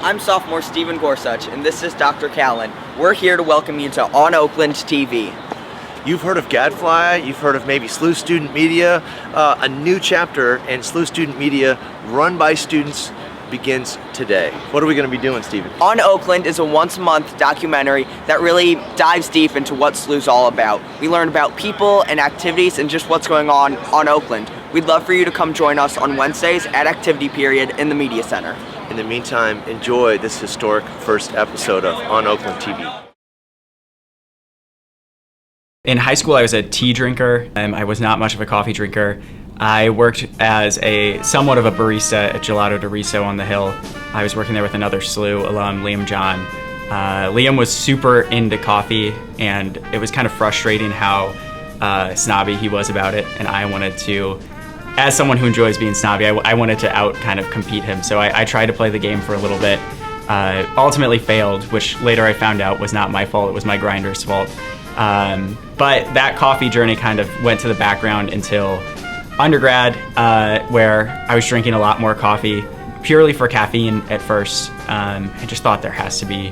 I'm sophomore Stephen Gorsuch, and this is Dr. Callan. We're here to welcome you to On Oakland TV. You've heard of Gadfly, you've heard of maybe SLU Student Media. A new chapter in SLU Student Media run by students begins today. What are we going to be doing, Stephen? On Oakland is a once-a-month documentary that really dives deep into what SLU's all about. We learn about people and activities and just what's going on Oakland. We'd love for you to come join us on Wednesdays at Activity Period in the Media Center. In the meantime, enjoy this historic first episode of On Oakland TV. In high school, I was a tea drinker. I was not much of a coffee drinker. I worked as somewhat of a barista at Gelato Doriso on the Hill. I was working there with another SLU alum, Liam John. Liam was super into coffee, and it was kind of frustrating how snobby he was about it, and I wanted to, as someone who enjoys being snobby, I wanted to kind of compete him. So I tried to play the game for a little bit. Ultimately failed, which later I found out was not my fault, it was my grinder's fault. But that coffee journey kind of went to the background until undergrad, where I was drinking a lot more coffee, purely for caffeine at first. I just thought there has to be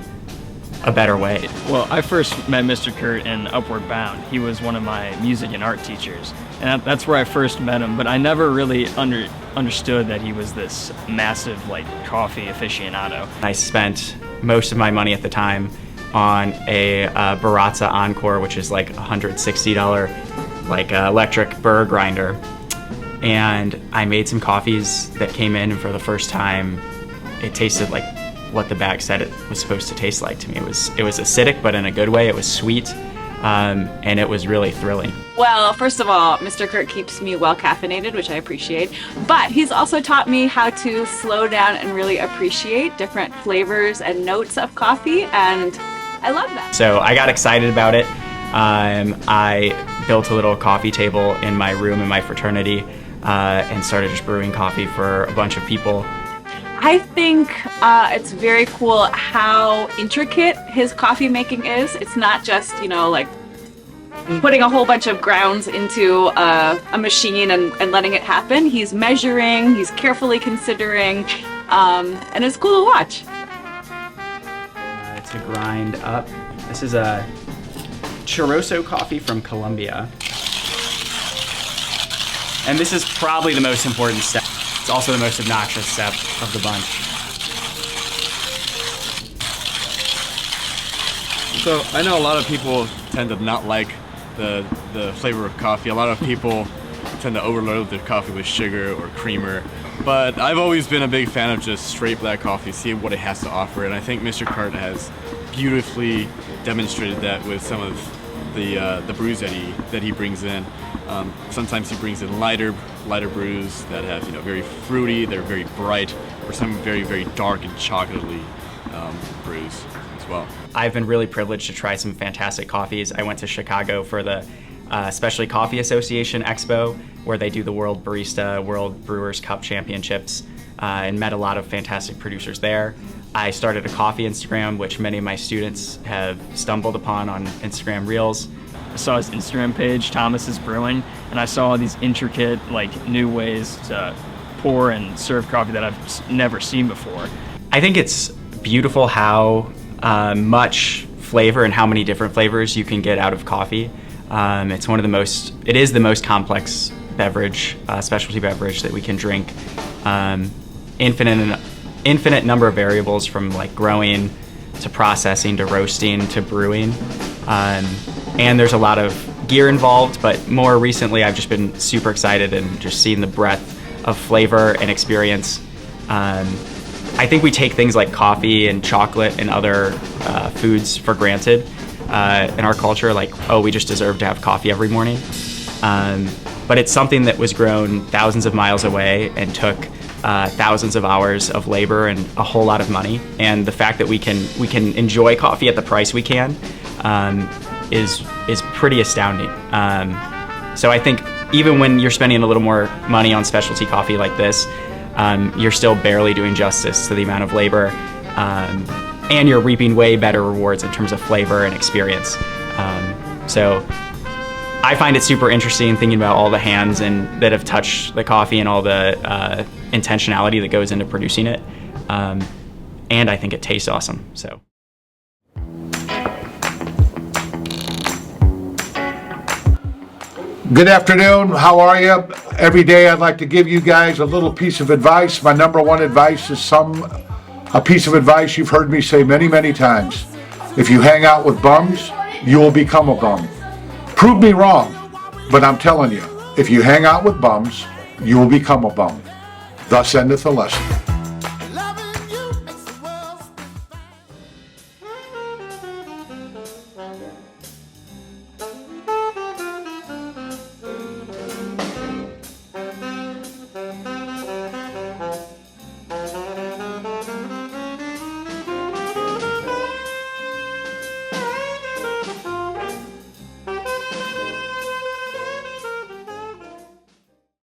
a better way. Well, I first met Mr. Curdt in Upward Bound. He was one of my music and art teachers, and that's where I first met him, but I never really understood that he was this massive, coffee aficionado. I spent most of my money at the time on a Baratza Encore, which is like $160 electric burr grinder. And I made some coffees that came in, and for the first time, it tasted like what the bag said it was supposed to taste like to me. It was acidic, but in a good way. It was sweet, and it was really thrilling. Well, first of all, Mr. Curdt keeps me well caffeinated, which I appreciate, but he's also taught me how to slow down and really appreciate different flavors and notes of coffee, and I love that. So I got excited about it. I built a little coffee table in my room in my fraternity, and started just brewing coffee for a bunch of people. I think it's very cool how intricate his coffee making is. It's not just, putting a whole bunch of grounds into a machine and letting it happen. He's measuring, he's carefully considering, and it's cool to watch. To grind up. This is a Choroso coffee from Colombia. And this is probably the most important step. It's also the most obnoxious step of the bunch. So I know a lot of people tend to not like the flavor of coffee. A lot of people tend to overload their coffee with sugar or creamer. But I've always been a big fan of just straight black coffee, see what it has to offer, and I think Mr. Curdt has beautifully demonstrated that with some of the brews that he brings in. Sometimes he brings in lighter brews that have very fruity, they're very bright, or some very, very dark and chocolatey brews as well. I've been really privileged to try some fantastic coffees. I went to Chicago for the Specialty Coffee Association Expo, where they do the World Brewers Cup Championships, and met a lot of fantastic producers there. I started a coffee Instagram, which many of my students have stumbled upon on Instagram Reels. I saw his Instagram page, Thomas is Brewing, and I saw all these intricate, new ways to pour and serve coffee that I've never seen before. I think it's beautiful how much flavor and how many different flavors you can get out of coffee. It is the most complex beverage, specialty beverage that we can drink. Infinite number of variables, from growing to processing to roasting to brewing. And there's a lot of gear involved, but more recently I've just been super excited and just seeing the breadth of flavor and experience. I think we take things like coffee and chocolate and other foods for granted in our culture, we just deserve to have coffee every morning. But it's something that was grown thousands of miles away and took thousands of hours of labor and a whole lot of money. And the fact that we can enjoy coffee at the price we can is pretty astounding. So I think even when you're spending a little more money on specialty coffee like this, you're still barely doing justice to the amount of labor, and you're reaping way better rewards in terms of flavor and experience. So I find it super interesting thinking about all the hands that have touched the coffee and all the intentionality that goes into producing it. and I think it tastes awesome. So. Good afternoon. How are you? Every day I'd like to give you guys a little piece of advice. My number one advice is a piece of advice you've heard me say many, many times. If you hang out with bums, you will become a bum. Prove me wrong, but I'm telling you, if you hang out with bums, you will become a bum. Thus endeth the lesson.